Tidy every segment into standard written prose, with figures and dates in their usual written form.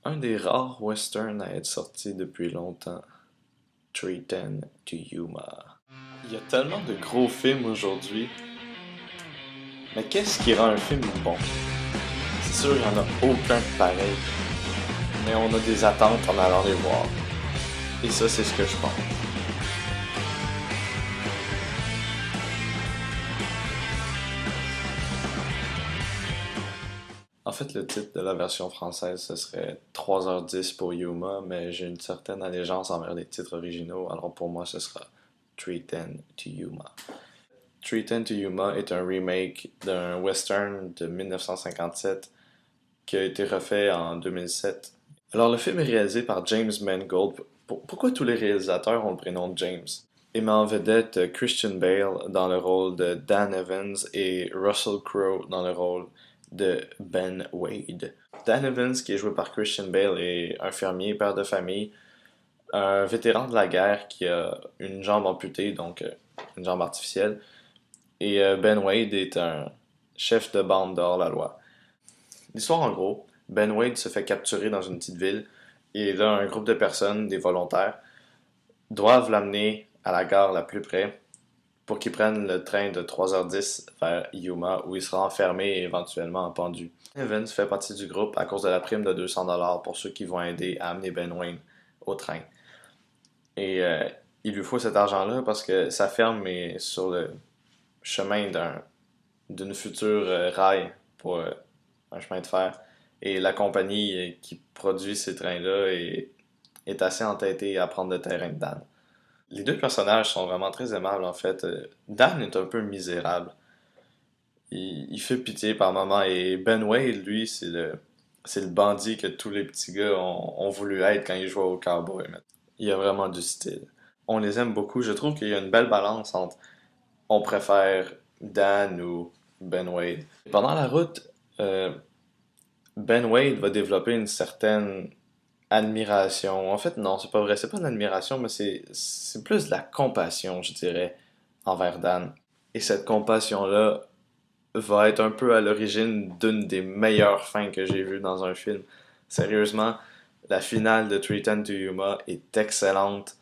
Un des rares westerns à être sorti depuis longtemps, 310 to Yuma. Il y a tellement de gros films aujourd'hui, mais qu'est-ce qui rend un film bon? C'est sûr, il n'y en a aucun de pareil, mais on a des attentes en allant les voir. Et ça, c'est ce que je pense. En fait, le titre de la version française, ce serait 3h10 pour Yuma, mais j'ai une certaine allégeance envers les titres originaux, alors pour moi, ce sera 310 to Yuma. 310 to Yuma est un remake d'un western de 1957 qui a été refait en 2007. Alors, le film est réalisé par James Mangold. Pourquoi tous les réalisateurs ont le prénom de James? Il met en vedette Christian Bale dans le rôle de Dan Evans et Russell Crowe dans le rôle de Ben Wade. Dan Evans, qui est joué par Christian Bale, est un fermier, père de famille, un vétéran de la guerre qui a une jambe amputée, donc une jambe artificielle. Et Ben Wade est un chef de bande dehors la loi. L'histoire en gros, Ben Wade se fait capturer dans une petite ville et là un groupe de personnes, des volontaires, doivent l'amener à la gare la plus près pour qu'il prenne le train de 3h10 vers Yuma où il sera enfermé et éventuellement pendu. Evans fait partie du groupe à cause de la prime de 200$ pour ceux qui vont aider à amener Ben Wade au train. Et il lui faut cet argent-là parce que sa ferme est sur le chemin d'une future rail pour un chemin de fer. Et la compagnie qui produit ces trains-là est assez entêtée à prendre le terrain de Dan. Les deux personnages sont vraiment très aimables en fait. Dan est un peu misérable. Il fait pitié par moments et Ben Wade, lui, c'est le bandit que tous les petits gars ont voulu être quand ils jouaient au cowboy. Il y a vraiment du style. On les aime beaucoup. Je trouve qu'il y a une belle balance entre on préfère Dan ou Ben Wade. Pendant la route, Ben Wade va développer une certaine admiration. En fait, non, c'est pas vrai. C'est pas de l'admiration, mais c'est plus de la compassion, je dirais, envers Dan. Et cette compassion-là va être un peu à l'origine d'une des meilleures fins que j'ai vues dans un film. Sérieusement, la finale de 310 to Yuma est excellente.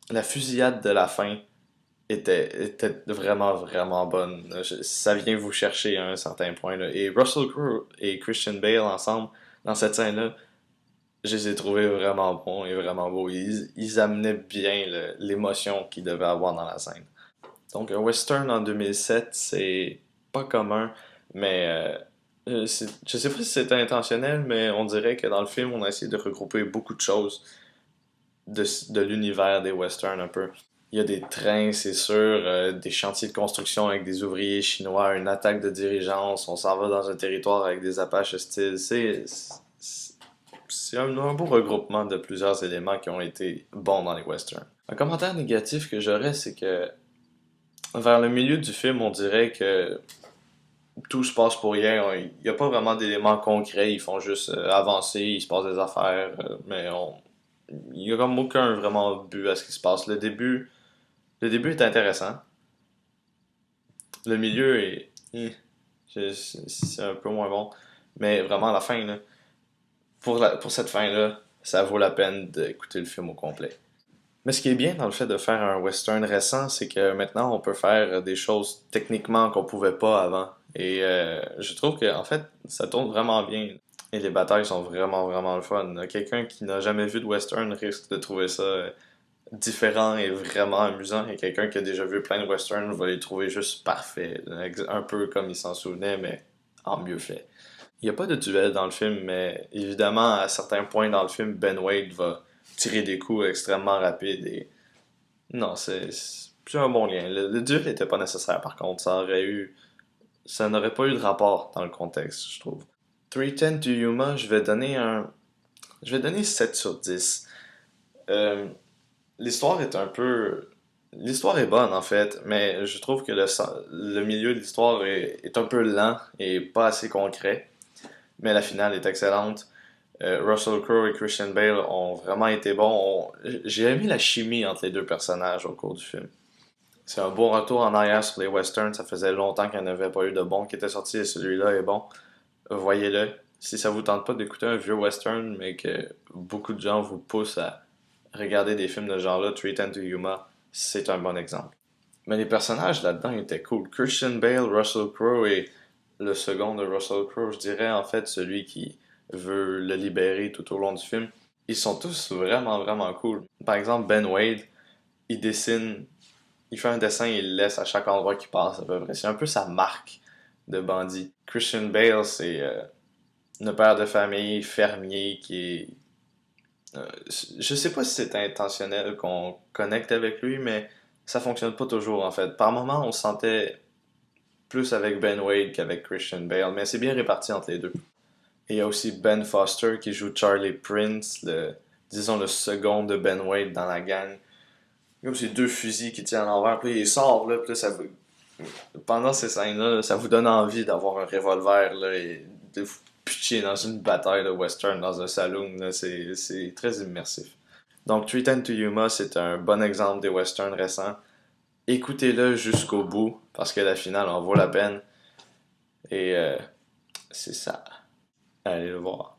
La fusillade de la fin était vraiment, vraiment bonne. Ça vient vous chercher à un certain point, là. Et Russell Crowe et Christian Bale ensemble, dans cette scène-là, je les ai trouvés vraiment bons et vraiment beaux. Ils amenaient bien l'émotion qu'ils devaient avoir dans la scène. Donc, un western en 2007, c'est pas commun, mais je sais pas si c'était intentionnel, mais on dirait que dans le film, on a essayé de regrouper beaucoup de choses de l'univers des westerns un peu. Il y a des trains, c'est sûr, des chantiers de construction avec des ouvriers chinois, une attaque de diligence, on s'en va dans un territoire avec des Apaches hostiles. C'est un beau regroupement de plusieurs éléments qui ont été bons dans les westerns. Un commentaire négatif que j'aurais, c'est que vers le milieu du film, on dirait que tout se passe pour rien. Il n'y a pas vraiment d'éléments concrets, ils font juste avancer, il se passe des affaires, mais il n'y a comme aucun vraiment but à ce qui se passe. Le début est intéressant. Le milieu est. C'est un peu moins bon. Mais vraiment, la fin, là, pour cette fin-là, ça vaut la peine d'écouter le film au complet. Mais ce qui est bien dans le fait de faire un western récent, c'est que maintenant, on peut faire des choses techniquement qu'on pouvait pas avant. Et je trouve que en fait, ça tourne vraiment bien. Et les batailles sont vraiment, vraiment le fun. Quelqu'un qui n'a jamais vu de western risque de trouver ça différent et vraiment amusant, et quelqu'un qui a déjà vu plein de westerns va les trouver juste parfaits, un peu comme il s'en souvenait, mais en mieux fait. Il n'y a pas de duel dans le film, mais évidemment, à certains points dans le film, Ben Wade va tirer des coups extrêmement rapides et... Non, c'est un bon lien. Le duel n'était pas nécessaire, par contre. Ça n'aurait pas eu de rapport dans le contexte, je trouve. 310 to Yuma, Je vais donner 7 sur 10. Euh, L'histoire est un peu... L'histoire est bonne en fait, mais je trouve que le milieu de l'histoire est un peu lent et pas assez concret. Mais la finale est excellente. Russell Crowe et Christian Bale ont vraiment été bons. J'ai aimé la chimie entre les deux personnages au cours du film. C'est un bon retour en arrière sur les westerns. Ça faisait longtemps qu'il n'y en avait pas eu de bon qui était sorti et celui-là est bon. Voyez-le. si ça vous tente pas d'écouter un vieux western, mais que beaucoup de gens vous poussent à regarder des films de ce genre-là, 310 to Yuma, c'est un bon exemple. Mais les personnages là-dedans étaient cool. Christian Bale, Russell Crowe et le second de Russell Crowe, je dirais en fait celui qui veut le libérer tout au long du film. Ils sont tous vraiment vraiment cool. Par exemple, Ben Wade, il dessine, il fait un dessin et il le laisse à chaque endroit qu'il passe à peu près. C'est un peu sa marque de bandit. Christian Bale, c'est un père de famille, fermier, qui est... je sais pas si c'est intentionnel qu'on connecte avec lui, mais ça fonctionne pas toujours en fait. Par moments, on se sentait plus avec Ben Wade qu'avec Christian Bale, mais c'est bien réparti entre les deux. Et il y a aussi Ben Foster qui joue Charlie Prince, disons le second de Ben Wade dans la gang. Comme ces deux fusils qui tiennent à l'envers, puis il sort, là, puis là, pendant ces scènes-là, ça vous donne envie d'avoir un revolver, là, et de vous pitcher dans une bataille de western dans un saloon, là, c'est très immersif. Donc, 310 to Yuma, c'est un bon exemple des westerns récents. Écoutez-le jusqu'au bout, parce que la finale en vaut la peine, et c'est ça. Allez le voir.